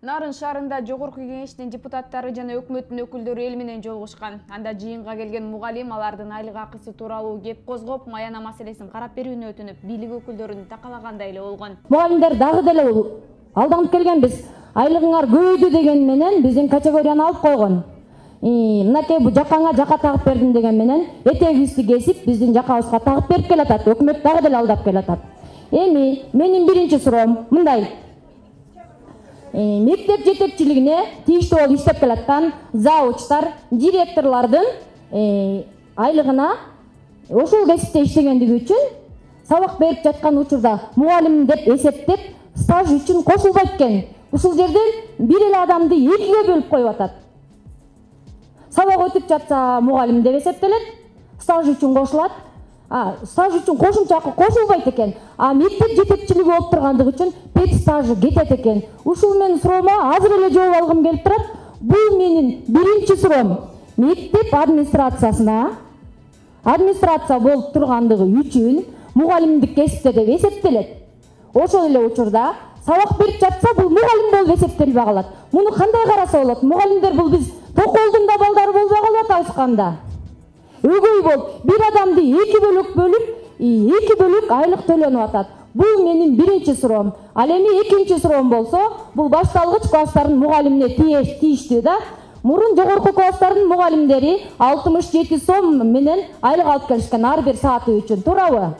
Нарын шаарында Жогорку Кеңештин депутаттары жана өкмөттүн өкүлдөрү эл менен жолугушкан. Анда жыйынга келген мугалим алардын айлык акысы тууралуу кеп козгоп, маяна маселесин карап берүүнү өтүнүп, бийлик өкүлдөрүн такалагандай эле болгон. Мугалимдер дагы деле алданып келгенбиз. Айлыгыңар көбөйдү деген менен биздин категорияны алып койгон. Мынакей бу жакаңа жака тагып бердим деген менен этегибизди кесип биздин жакабызга тагып берип келатат. Өкмөт дагы деле алдап келатат. Эми менин биринчи суроом мындай. Мектеп жетекчилигине тийиштүү болуп иштеп келаткан завучтар, директорлордун айлыгына ошол кесипте иштегендиги үчүн сабак берип жаткан учурда мугалим деп эсептеп стаж үчүн кошулбайт экен. Ушул жерден бир эле адамды экиге бөлүп коюп атат. Сабак өтүп жатса мугалим деп эсептелет, стаж үчүн кошулат. Стаж үчүн кошумча акы кошулбайт экен. Мектеп жетекчилиги болуп тургандыгы үчүн пет стажы кетет экен. Ушул менин суроома азыр эле жооп алгым келип турат. Бул менин биринчи суроом. Мектеп администрация болуп тургандыгы үчүн мугалимдик кесипте деп эсептелет. Ошол эле учурда сабак берип жатса бул мугалим болуп эсептелбей калат. Муну кандай караса болот? Мугалимдер бул биз токолдун да балдары болбой калып атабыз. Өгөй болуп, бир адамды эки бөлөк бөлүп, эки бөлөк айлык төлөнүп атат. Бул менин биринчи суроом. Ал эми экинчи суроом болсо, бул башталгыч класстардын мугалимине тийиштүү да. Мурун жогорку класстардын мугалимдери 67 сом менен айлык алып келишкен ар бир сааты үчүн, туурабы?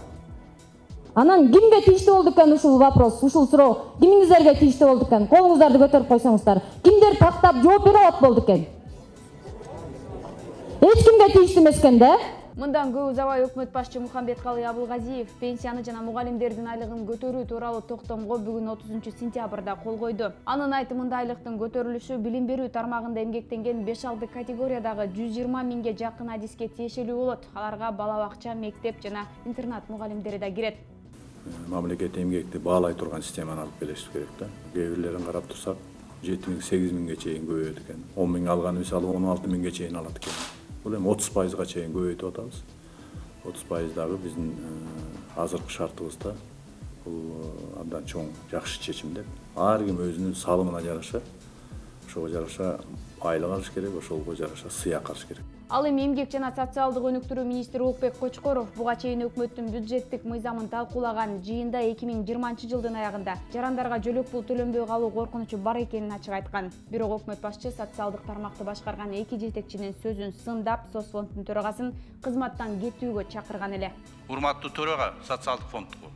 Анан кимге тийиштүү болду экен ушул вопрос, ушул суроо? Кимиңиздерге тийиштүү болду экен? Колуңуздарды көтөрүп койсоңуздар. Кимдер тактап жооп бере алат болду экен? Эч кимге тийиштүү эмес экен да? Мындан көп узабай өкмөт башчы Мухамбеткалый Абылгазиев пенсияны жана мугалимдердин айлыгын көтөрүү тууралуу токтомго бүгүн 30-сентябрда кол койду. Анын айтымында айлыктын көтөрүлүшү билим берүү тармагында эмгектенген 5-6 категориядагы 120 миңге жакын адиске тиешелүү болот. Аларга бала бакча, мектеп жана интернат мугалимдери да кирет. Мамлекет эмгекти баалай турган системаны алып келиш керек да. Кээ бирлерин карап турсак 7 миң, 8 миңге чейин көбөйөт экен. 10 миң алган мисалы 16 миңге чейин алат экен. Бул эми 30%га чейин көбөйтүп атабыз. 30% дагы биздин азыркы шартыбызда бул абдан чоң жакшы чечим деп. Ар ким өзүнүн салымына жараша, ошого жараша айлык алыш керек, ошого жараша сыяк алыш керек. Ал эми эмгек жана социалдык өнүктүрүү министри Улукбек Кочкоров буга чейин өкмөттүн бюджеттик мыйзамын талкуулаган жыйында 2020-жылдын аягында жарандарга жөлөк пул төлөнбөй калуу коркунучу бар экенин ачык айткан. Бирок өкмөт башчы социалдык тармакты башкарган эки жетекчинин сөзүн сындап, Соцфонддун төрагасын кызматтан кетүүгө чакырган эле. Урматтуу төрага социалдык фонддук.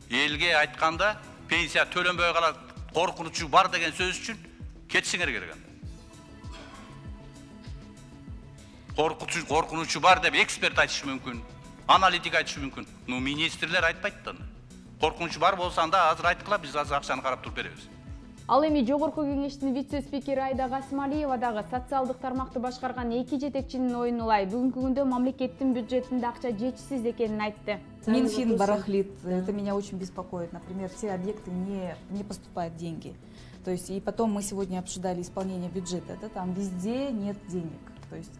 Элге айтканда пенсия төлөнбөй калат, коркунучу бар деген сөз үчүн кетишиңер керек. Коркунучу бар деп эксперт айтышы мүмкүн, аналитик айтышы мүмкүн. Но министрлер айтпайт да. Коркунучу бар болса анда азыр айткыла, биз азыр акчаны карап туруп беребиз. Ал эми Жогорку Кеңештин вице-спикери Айда Касымалиева дагы социалдык тармакты башкарган эки жетекчинин оюн улай. Бүгүнкү күндө мамлекеттин бюджетинде акча жетишсиз экенин айтты. Минфин барахлит, это меня очень беспокоит. Например, все объекты не поступают деньги. То есть и потом мы сегодня обсуждали исполнение бюджета, да, там везде нет денег. То есть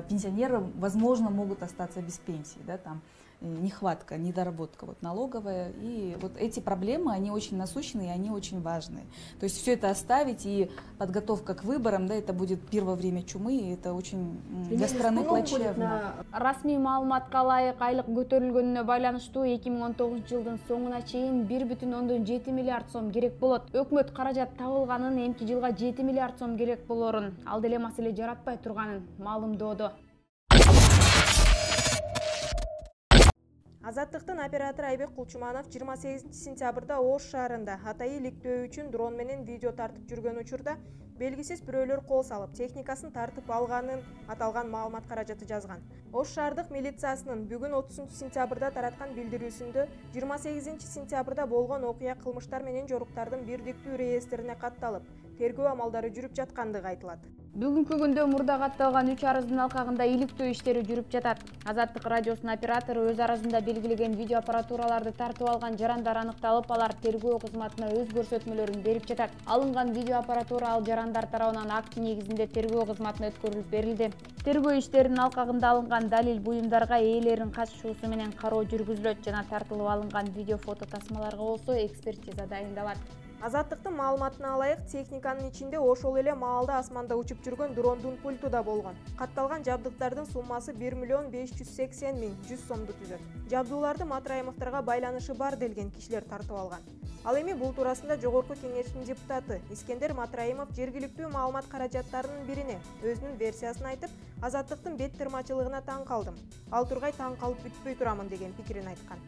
пенсионеры, возможно, могут остаться без пенсии, да, там нехватка, недоработка налоговая. И вот эти проблемы, они очень насущные, они очень важные. То есть все это оставить и подготовка к выборам, да, это будет первое время чумы, и это очень для страны плачевно. Расмий маалыматка ылайык айлык көтөрүлгөнүнө байланыштуу 2019-жылдын соңуна чейин 1,7 миллиард сом керек болот. Өкмөт каражат табылганын, эмки жылга 7 миллиард сом керек болорун, ал деле маселе жаратпай турганын маалымдоодо. Азаттыктын оператору Айбек Кулчуманов 28-сентябрда Ош шаарында атайы иликтөө үчүн дрон менен видео тартып жүргөн учурда белгисиз бирөөлөр кол салып, техникасын тартып алганын аталган маалымат каражаты жазган. Ош шаардык милициясынын бүгүн 30-сентябрда тараткан билдирүүсүндө 28-сентябрда болгон окуя кылмыштар менен жоруктардын бирдиктүү реестрине катталып, тергөө амалдары жүрүп жаткандыгы айтылат. Бүгүнкү күндө мурда катталган 3 арыздын алкагында иликтөө иштери жүрүп жатат. Азаттык радиосунун оператору өз арызында белгилеген видео аппаратураларды тартып алган жарандар аныкталып, алар тергөө кызматына өз көрсөтмөлөрүн берип жатат. Алынган видео аппаратура ал жарандар тарабынан акт негизинде тергөө кызматына өткөрүлүп берилди. Тергөө иштеринин алкагында алынган далил буюмдарга ээлерин катышуусу менен кароо жүргүзүлөт жана тартылып алынган видео фото тасмаларга болсо экспертиза дайындалат. Азаттыктын маалыматына алайык, техниканын ичинде ошол эле маалда асманда учуп жүргөн дрондун пульту да болгон. Катталган жабдыктардын суммасы 1.580.000 100 сомду түзөт. Жабдууларды Матраимовторго байланышы бар делген кишилер тартып алган. Ал эми бул туурасында Жогорку Кеңештин депутаты Искендер Матраимов жергиликтүү маалымат каражаттарынын бирине өзүнүн версиясын айтып, Азаттыктын бет тырмачылыгына таң калдым. Ал тургай таң калып бүтпөй турамын деген пикирин айткан.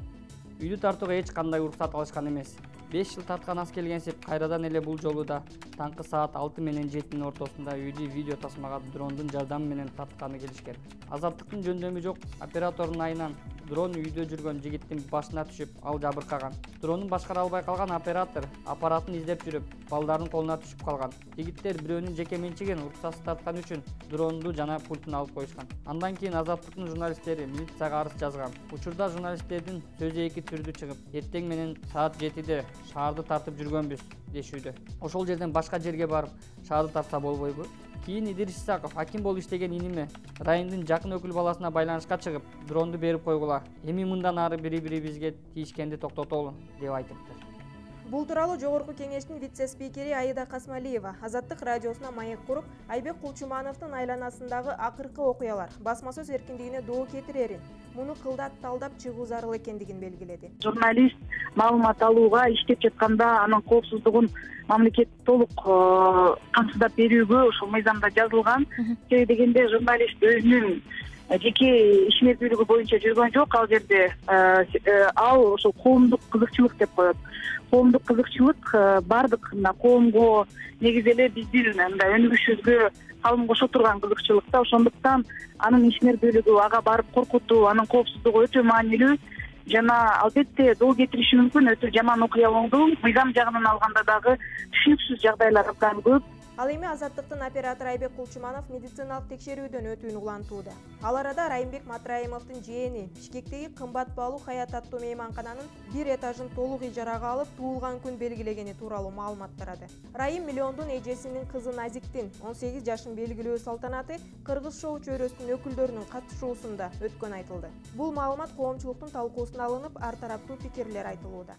Үйдү тартууга эч кандай уруксат алышкан эмес. 5 жыл тарткан аз келгенсип, кайрадан эле бул жолу да таңкы саат 6 менен 7-нин ортосунда үйдү видео тасмага дрондун жардамы менен тартканы келишкен. Азаттыктын жөндөмү жок, оператордун айынан дрон үйдө жүргөн жигиттин башына түшүп, ал жабыркаган. Дронун башкара албай калган оператор аппаратын издеп жүрүп, балдардын колуна түшүп калган. Жигиттер бирөөнүн жеке менчигин уруксатсыз тарткан үчүн дронду жана пультун алып коюшкан. Андан кийин Азаттыктын журналисттери милицияга арыз жазган. Учурда журналисттердин сөзү эки түрдүү чыгып, эртең менен саат 7-де шаарды тартып жүргөнбүз дешүүдө. Ошол жерден башка жерге барып шаарды тартса болбойбу? Кийин Идирис Исаков аким болуп иштеген иниме райондун жакын өкүл баласына байланышка чыгып, дронду берип койгула. Эми мындан ары бири-бирибизге тийишкенди токтотолу деп айтыптыр. Бул тууралуу Жогорку Кеңештин вице-спикери Аида Касмалиева Азаттык радиосуна маек куруп, Айбек Кулчумановдун айланасындагы акыркы окуялар басма сөз эркиндигине доо кетирерин, муну кылдат талдап чыгуу зарыл экендигин белгиледи. Журналист маалымат алууга иштеп жатканда анын коопсуздугун мамлекет толук камсыздап берүүгө ошол мыйзамда жазылган. Себеби дегенде журналист өзүнүн жеке ишмердүүлүгү боюнча жүргөн жок, ал жерде ал ошол коомдук кызыкчылык деп коет. Коомдук кызыкчылык бардык мына коомго негизи эле биздин мындай өнүгүшүбүзгө калым кошо турган кызыкчылык да. Ошондуктан анын ишмердүүлүгү, ага барып коркутуу, анын коопсуздугу өтө маанилүү жана албетте доо кетириши мүмкүн өтө жаман окуя болду. Мыйзам жагынан алганда дагы түшүнүксүз жагдайлар абдан көп. Ал эми Азаттыктын оператору Айбек Кулчуманов медициналык текшерүүдөн өтүүнү улантууда. Ал арада Райымбек Матраимовдун жээни Бишкектеги кымбат баалуу Хаят аттуу мейманкананын бир этажын толук ижарага алып, туулган күн белгилегени тууралуу маалымат тарады. Райым миллиондун эжесинин кызы Назиктин 18 жашын белгилөө салтанаты Кыргыз шоу чөйрөсүнүн өкүлдөрүнүн катышуусунда өткөн айтылды. Бул маалымат коомчулуктун талкуусуна алынып, ар тараптуу пикирлер айтылууда.